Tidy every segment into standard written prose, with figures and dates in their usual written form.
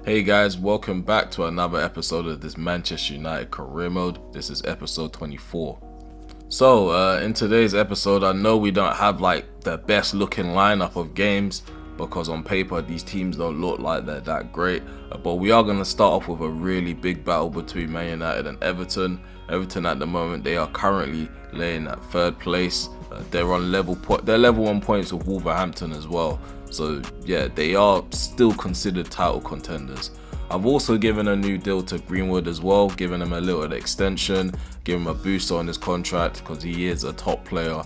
Hey guys, welcome back to another episode of this Manchester United career mode. This is episode 24. So, in today's episode, I know we don't have like the best looking lineup of games because on paper these teams don't look like they're that great. But we are going to start off with a really big battle between Man United and Everton. Everton at the moment, they are currently laying at third place. They're on level 1 points with Wolverhampton as well. So yeah, they are still considered title contenders. I've also given a new deal to Greenwood as well, giving him a little extension, giving him a boost on his contract because he is a top player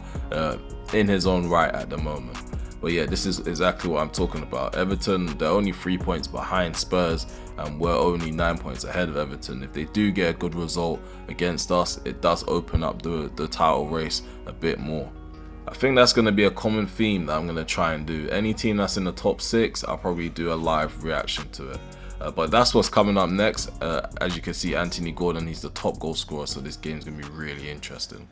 in his own right at the moment. But yeah, this is exactly what I'm talking about. Everton, they're only 3 points behind Spurs and we're only 9 points ahead of Everton. If they do get a good result against us, it does open up the title race a bit more. I think that's going to be a common theme that I'm going to try and do. Any team that's in the top 6, I'll probably do a live reaction to it. But that's what's coming up next. As you can see, Anthony Gordon, he's the top goal scorer, so this game's going to be really interesting.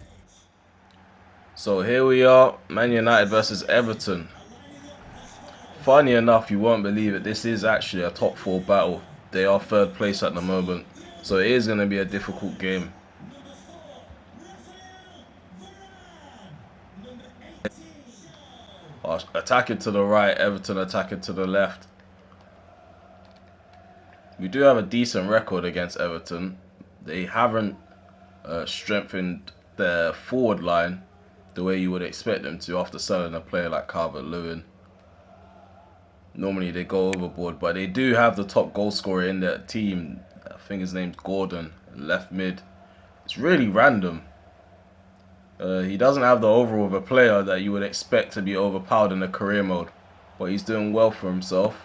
So here we are, Man United versus Everton. Funny enough, you won't believe it, this is actually a top 4 battle. They are third place at the moment, so it is going to be a difficult game. Attacking to the right, Everton attacking to the left. We do have a decent record against Everton. They haven't strengthened their forward line the way you would expect them to after selling a player like Calvert-Lewin. Normally they go overboard, but they do have the top goal scorer in their team. I think his name's Gordon, left mid. It's really random. He doesn't have the overall of a player that you would expect to be overpowered in a career mode, but he's doing well for himself.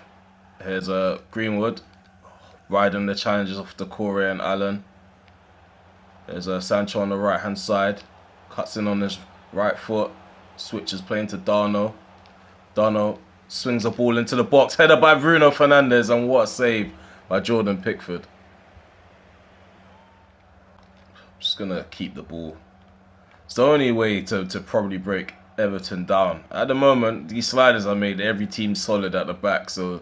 Here's Greenwood riding the challenges of Doucouré and Allen. There's Sancho on the right hand side, cuts in on his right foot, switches playing to Darno. Darno swings the ball into the box, headed by Bruno Fernandes, and what a save by Jordan Pickford. Just gonna keep the ball. It's the only way to probably break Everton down. At the moment, these sliders are made every team solid at the back, so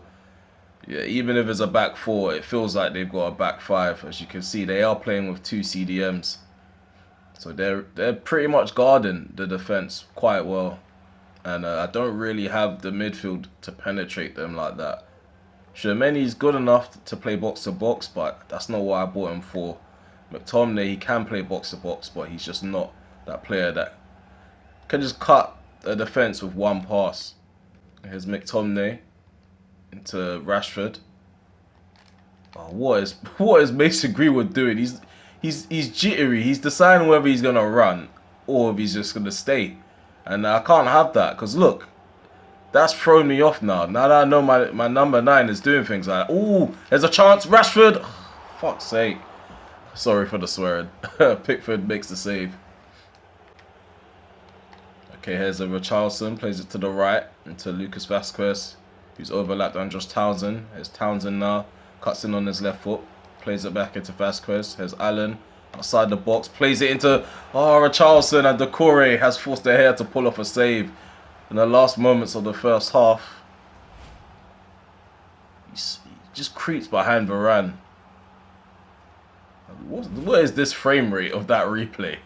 yeah, even if it's a back 4, it feels like they've got a back 5. As you can see, they are playing with 2 CDMs. So they're pretty much guarding the defence quite well. And I don't really have the midfield to penetrate them like that. Tchouameni's good enough to play box to box, but that's not what I bought him for. McTominay, he can play box to box, but he's just not that player that can just cut a defence with one pass. Here's McTominay into Rashford. Oh, what is Mason Greenwood doing? He's jittery. He's deciding whether he's gonna run or if he's just gonna stay. And I can't have that because look, that's thrown me off now. Now that I know my number 9 is doing things like, oh, there's a chance, Rashford. Oh, fuck's sake. Sorry for the swearing. Pickford makes the save. Okay, here's a Richarlison, plays it to the right into Lucas Vazquez, who's overlapped Andros Townsend. Here's Townsend now, cuts in on his left foot, plays it back into Vazquez. Here's Allen, outside the box, plays it into Richarlison, and Doucouré has forced De Gea to pull off a save in the last moments of the first half. He just creeps behind Varane. What is this frame rate of that replay?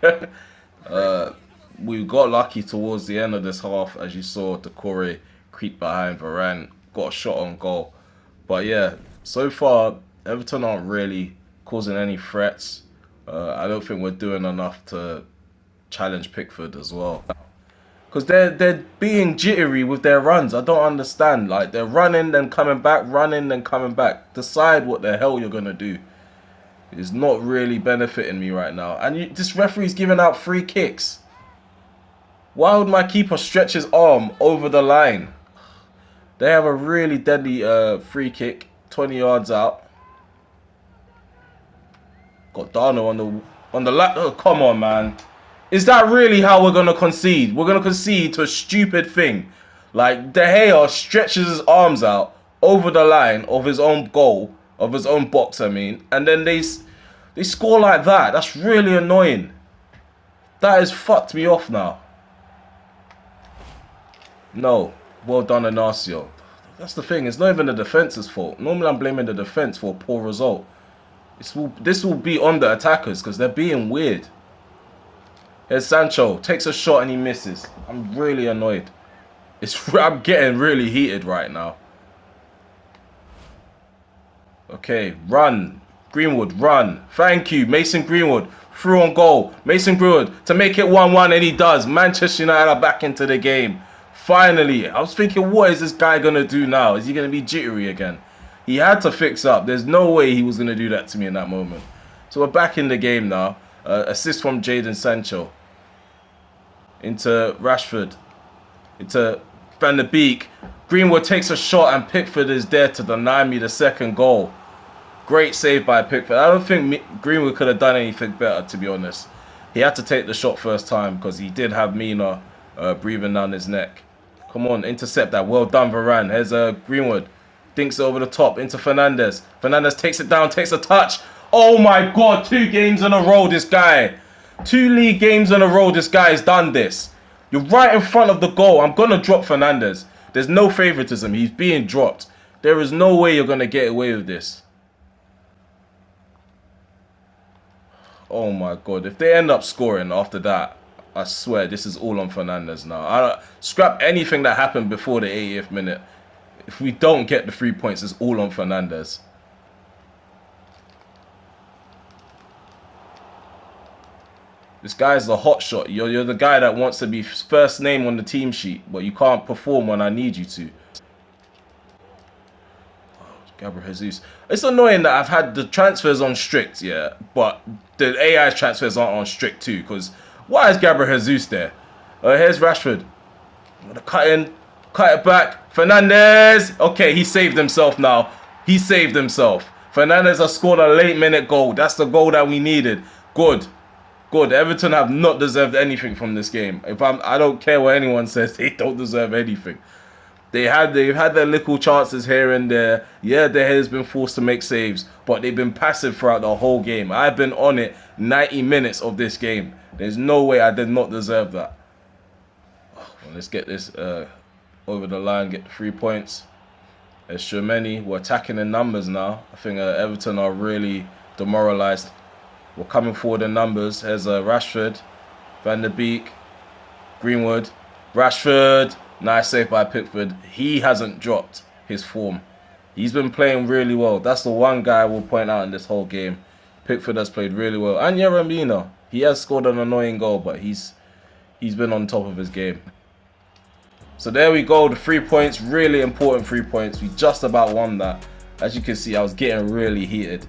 We got lucky towards the end of this half, as you saw Doucouré creep behind Varane, got a shot on goal. But yeah, so far Everton aren't really causing any threats. I don't think we're doing enough to challenge Pickford as well, because they're being jittery with their runs. I don't understand. Like, they're running then coming back, running then coming back. Decide what the hell you're gonna do. It's not really benefiting me right now. And this referee's giving out free kicks. Why would my keeper stretch his arm over the line? They have a really deadly free kick, 20 yards out. Got Darno on the lap. Oh, come on, man. Is that really how we're gonna concede? We're gonna concede to a stupid thing. Like, De Gea stretches his arms out over the line of his own goal, of his own box, I mean, and then they score like that. That's really annoying. That has fucked me off now. No. Well done, Inacio. That's the thing. It's not even the defense's fault. Normally, I'm blaming the defense for a poor result. This will be on the attackers because they're being weird. Here's Sancho. Takes a shot and he misses. I'm really annoyed. I'm getting really heated right now. Okay, run. Greenwood, run. Thank you. Mason Greenwood through on goal. Mason Greenwood to make it 1-1, and he does. Manchester United are back into the game. Finally. I was thinking, what is this guy going to do now? Is he going to be jittery again? He had to fix up. There's no way he was going to do that to me in that moment. So we're back in the game now. Assist from Jadon Sancho. Into Rashford. Into Van der Beek. Greenwood takes a shot and Pickford is there to deny me the second goal. Great save by Pickford. I don't think Greenwood could have done anything better, to be honest. He had to take the shot first time because he did have Mina breathing down his neck. Come on, intercept that. Well done, Varane. Here's Greenwood. Dinks it over the top into Fernandes. Fernandes takes it down, takes a touch. Oh my God, 2 games in a row, this guy. 2 league games in a row, this guy has done this. You're right in front of the goal. I'm going to drop Fernandes. There's no favoritism. He's being dropped. There is no way you're going to get away with this. Oh my God. If they end up scoring after that, I swear this is all on Fernandes now. Scrap anything that happened before the 80th minute. If we don't get the 3 points, it's all on Fernandes. This guy's the hot shot. You're the guy that wants to be first name on the team sheet, but you can't perform when I need you to. Gabriel Jesus. It's annoying that I've had the transfers on strict, yeah, but the AI transfers aren't on strict too, because why is Gabriel Jesus there? Here's Rashford. I'm gonna cut in, cut it back. Fernandes. Okay, he saved himself now. He saved himself. Fernandes has scored a late minute goal. That's the goal that we needed. Good. Good. Everton have not deserved anything from this game. I don't care what anyone says. They don't deserve anything. They've had their little chances here and there. Yeah, their head has been forced to make saves, but they've been passive throughout the whole game. I've been on it 90 minutes of this game. There's no way I did not deserve that. Well, let's get this over the line, get the 3 points. There's Tchouameni. We're attacking in numbers now. I think Everton are really demoralised. We're coming forward in numbers. There's Rashford, Van der Beek, Greenwood, Rashford. Nice save by Pickford. He hasn't dropped his form. He's been playing really well. That's the one guy I will point out in this whole game. Pickford has played really well. And Yeremina. He has scored an annoying goal, but he's been on top of his game. So there we go. The 3 points. Really important 3 points. We just about won that. As you can see, I was getting really heated.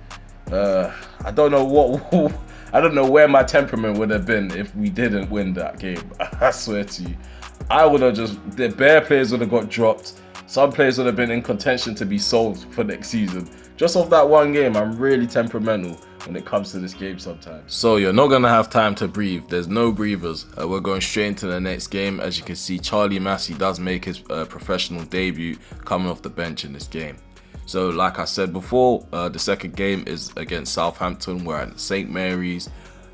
I don't know I don't know where my temperament would have been if we didn't win that game. I swear to you. I would have the bare players would have got dropped. Some players would have been in contention to be sold for next season. Just off that one game, I'm really temperamental when it comes to this game sometimes. So you're not going to have time to breathe. There's no breathers. We're going straight into the next game. As you can see, Charlie Massey does make his professional debut coming off the bench in this game. So like I said before, the second game is against Southampton. We're at St. Mary's.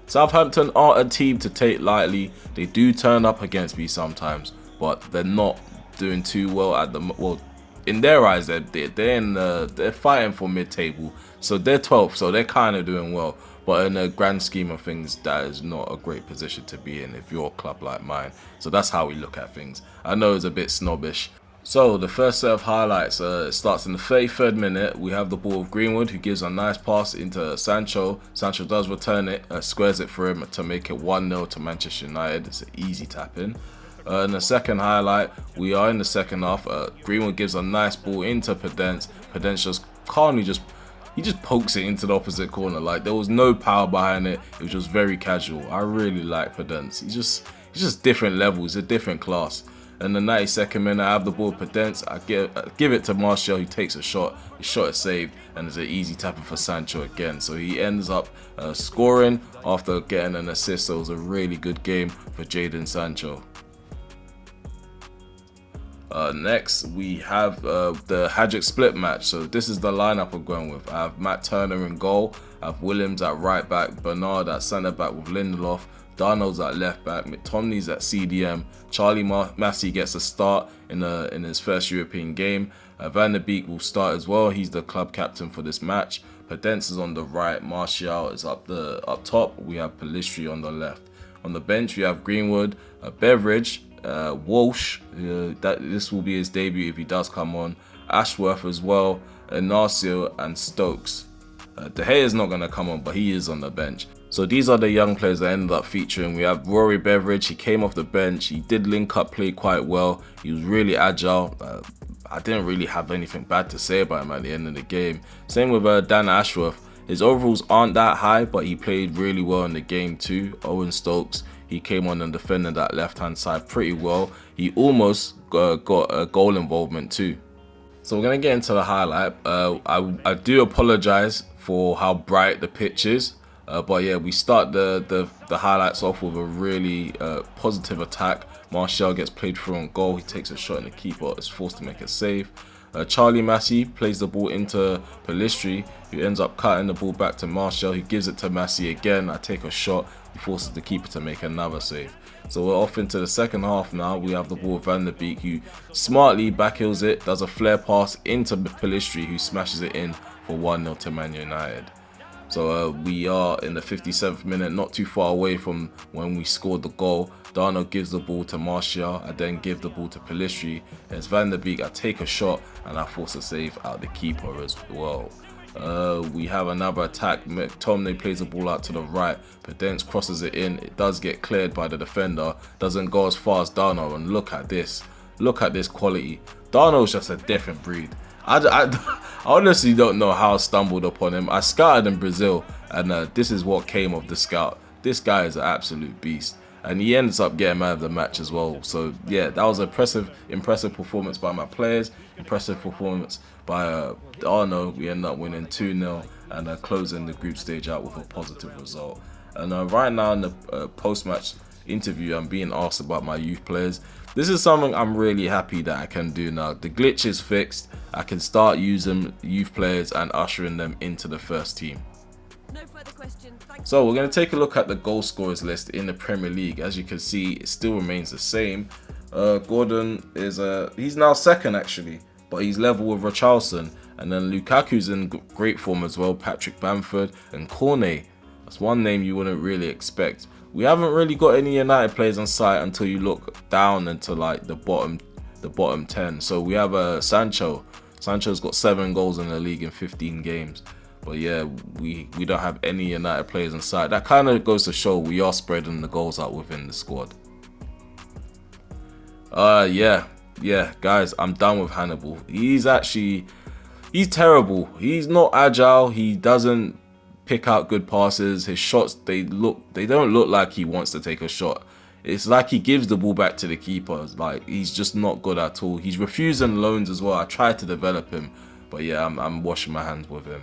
Southampton aren't a team to take lightly. They do turn up against me sometimes, but they're not doing too well at the in their eyes. They're fighting for mid-table, so they're 12th, so they're kind of doing well. But in the grand scheme of things, that is not a great position to be in if you're a club like mine. So that's how we look at things. I know it's a bit snobbish. So the first set of highlights starts in the 33rd minute. We have the ball of Greenwood, who gives a nice pass into Sancho. Sancho does return it, squares it for him to make it 1-0 to Manchester United. It's an easy tap in. In the second highlight, we are in the second half. Greenwood gives a nice ball into Podence. Podence just calmly he just pokes it into the opposite corner. Like, there was no power behind it. It was just very casual. I really like Podence. He's just different levels, a different class. In the 92nd minute, I have the ball with Podence. I give it to Martial, who takes a shot. His shot is saved, and it's an easy tapping for Sancho again. So he ends up scoring after getting an assist. So it was a really good game for Jadon Sancho. Next, we have the Hajduk split match. So this is the lineup I'm going with. I have Matt Turner in goal. I have Williams at right back, Bernard at centre back with Lindelof, Darno's at left back, McTominay's at CDM, Charlie Massey gets a start in his first European game. Van der Beek will start as well. He's the club captain for this match. Podence is on the right, Martial is up top. We have Pelistri on the left. On the bench we have Greenwood, Beveridge, Walsh. This will be his debut if he does come on. Ashworth as well, Inacio and Stokes. De Gea is not going to come on, but he is on the bench. So these are the young players that ended up featuring. We have Rory Beveridge. He came off the bench. He did link up play quite well. He was really agile. I didn't really have anything bad to say about him at the end of the game. Same with Dan Ashworth. His overalls aren't that high, but he played really well in the game too. Owen Stokes, he came on and defended that left-hand side pretty well. He almost got a goal involvement too. So we're going to get into the highlight. I do apologise for how bright the pitch is. But yeah, we start the highlights off with a really positive attack. Martial gets played through on goal. He takes a shot and the keeper is forced to make a save. Charlie Massey plays the ball into Pelistri, who ends up cutting the ball back to Martial. He gives it to Massey again. I take a shot. He forces the keeper to make another save. So we're off into the second half now. We have the ball with Van der Beek, who smartly backheels it, does a flare pass into Pelistri, who smashes it in for 1-0 to Man United. So we are in the 57th minute, not too far away from when we scored the goal. Darno gives the ball to Martial. I then give the ball to Pelistri. There's Van der Beek. I take a shot and I force a save out the keeper as well. We have another attack. McTominay plays the ball out to the right. Podence crosses it in. It does get cleared by the defender. Doesn't go as far as Darno. And look at this. Look at this quality. Darno's just a different breed. I honestly don't know how I stumbled upon him. I scouted in Brazil, and this is what came of the scout. This guy is an absolute beast, and he ends up getting man of the match as well. So yeah, that was an impressive performance by my players. Impressive performance by Arno. We end up winning 2-0 and closing the group stage out with a positive result. And right now in the post-match interview, I'm being asked about my youth players. This is something I'm really happy that I can do now. The glitch is fixed. I can start using youth players and ushering them into the first team. No further questions. So we're going to take a look at the goal scorers list in the Premier League. As you can see, it still remains the same. Gordon is he's now second actually, but he's level with Richarlison. And then Lukaku's in great form as well. Patrick Bamford and Cornet. That's one name you wouldn't really expect. We haven't really got any United players on site until you look down into like the bottom 10. So we have Sancho. Sancho's got 7 goals in the league in 15 games. But yeah, we don't have any United players on site. That kind of goes to show we are spreading the goals out within the squad. Yeah, guys, I'm done with Hannibal. He's terrible. He's not agile. He doesn't pick out good passes. His shots, they don't look like he wants to take a shot. It's like he gives the ball back to the keeper. Like, he's just not good at all. He's refusing loans as well. I tried to develop him, but yeah, I'm washing my hands with him.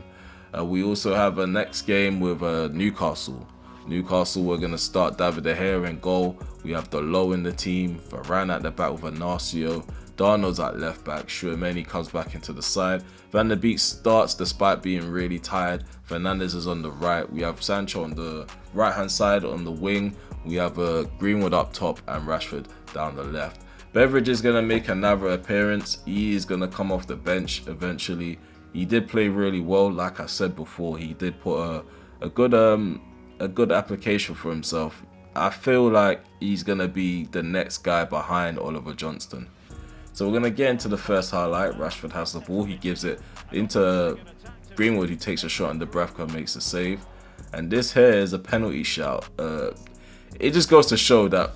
We also have a next game with Newcastle. We're going to start David De Gea in goal. We have Delo in the team. Varane at the back with Inacio. Darno's at left back. Tchouaméni comes back into the side. Van der Beek starts despite being really tired. Fernandes is on the right. We have Sancho on the right hand side on the wing. We have Greenwood up top and Rashford down the left. Beveridge is going to make another appearance. He is going to come off the bench eventually. He did play really well. Like I said before, he did put a good application for himself. I feel like he's going to be the next guy behind Oliver Johnston. So we're going to get into the first highlight. Rashford has the ball. He gives it into Greenwood, who takes a shot, and Dubravka makes a save. And this here is a penalty shout. It just goes to show that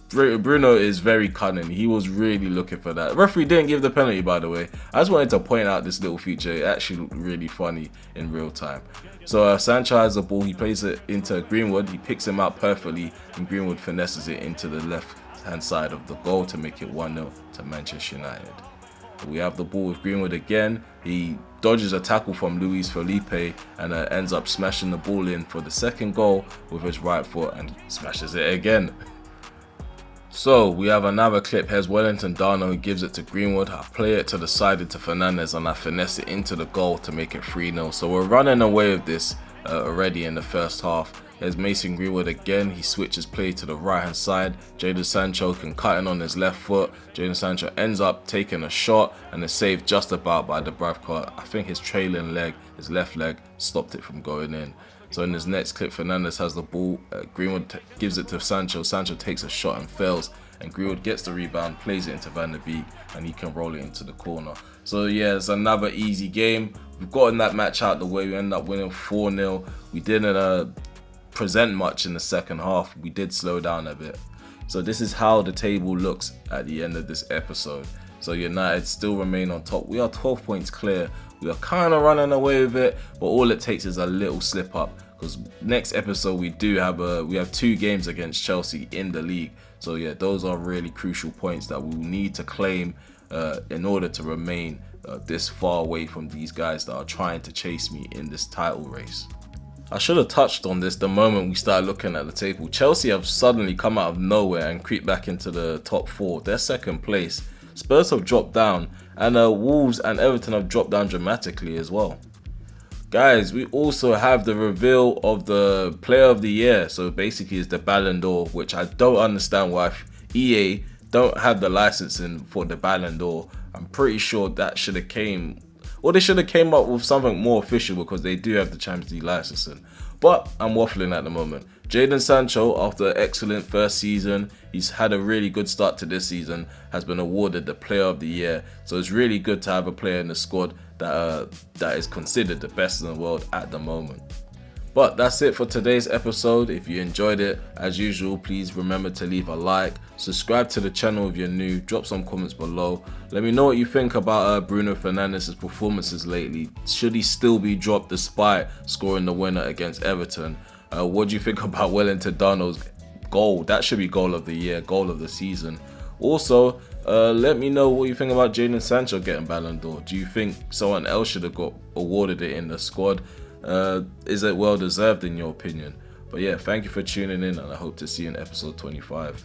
Bruno is very cunning. He was really looking for that. Referee didn't give the penalty, by the way. I just wanted to point out this little feature. It actually looked really funny in real time. So Sancho has the ball. He plays it into Greenwood. He picks him out perfectly, and Greenwood finesses it into the left-hand side of the goal to make it 1-0 to Manchester United. We have the ball with Greenwood again. He dodges a tackle from Luis Felipe and ends up smashing the ball in for the second goal with his right foot and smashes it again. So we have another clip. Here's Wellington Darno, who gives it to Greenwood. I play it to the side into Fernandes and I finesse it into the goal to make it 3-0. So we're running away with this. already in the first half. There's Mason Greenwood again. He switches play to the right hand side. Jadon Sancho can cut in on his left foot. Jadon Sancho ends up taking a shot and is saved just about by Dubravka. I think his trailing leg, his left leg, stopped it from going in. So in his next clip, Fernandes has the ball. Greenwood gives it to Sancho. Sancho takes a shot and fails. And Greenwood gets the rebound, plays it into Van der Beek, and he can roll it into the corner. So yeah, it's another easy game. We've gotten that match out the way. We ended up winning 4-0. We didn't present much in the second half. We did slow down a bit. So this is how the table looks at the end of this episode. So United still remain on top. We are 12 points clear. We are kind of running away with it, but all it takes is a little slip up. Because next episode we have 2 games against Chelsea in the league. So yeah, those are really crucial points that we will need to claim in order to remain this far away from these guys that are trying to chase me in this title race. I should have touched on this the moment we started looking at the table. Chelsea have suddenly come out of nowhere and creep back into the top 4. They're second place. Spurs have dropped down, and Wolves and Everton have dropped down dramatically as well. Guys, we also have the reveal of the Player of the Year. So basically it's the Ballon d'Or, which I don't understand why EA don't have the licensing for the Ballon d'Or. I'm pretty sure that should have came, or they should have came up with something more official, because they do have the Champions League licensing. But I'm waffling at the moment. Jadon Sancho, after an excellent first season, he's had a really good start to this season, has been awarded the Player of the Year. So it's really good to have a player in the squad that is considered the best in the world at the moment. But that's it for today's episode. If you enjoyed it, as usual, please remember to leave a like, subscribe to the channel if you're new, drop some comments below. Let me know what you think about Bruno Fernandes' performances lately. Should he still be dropped despite scoring the winner against Everton? What do you think about Wellington Darnell's goal? That should be goal of the year, goal of the season. Also, let me know what you think about Jadon Sancho getting Ballon d'Or. Do you think someone else should have got awarded it in the squad? Is it well deserved in your opinion? But yeah, thank you for tuning in, and I hope to see you in episode 25.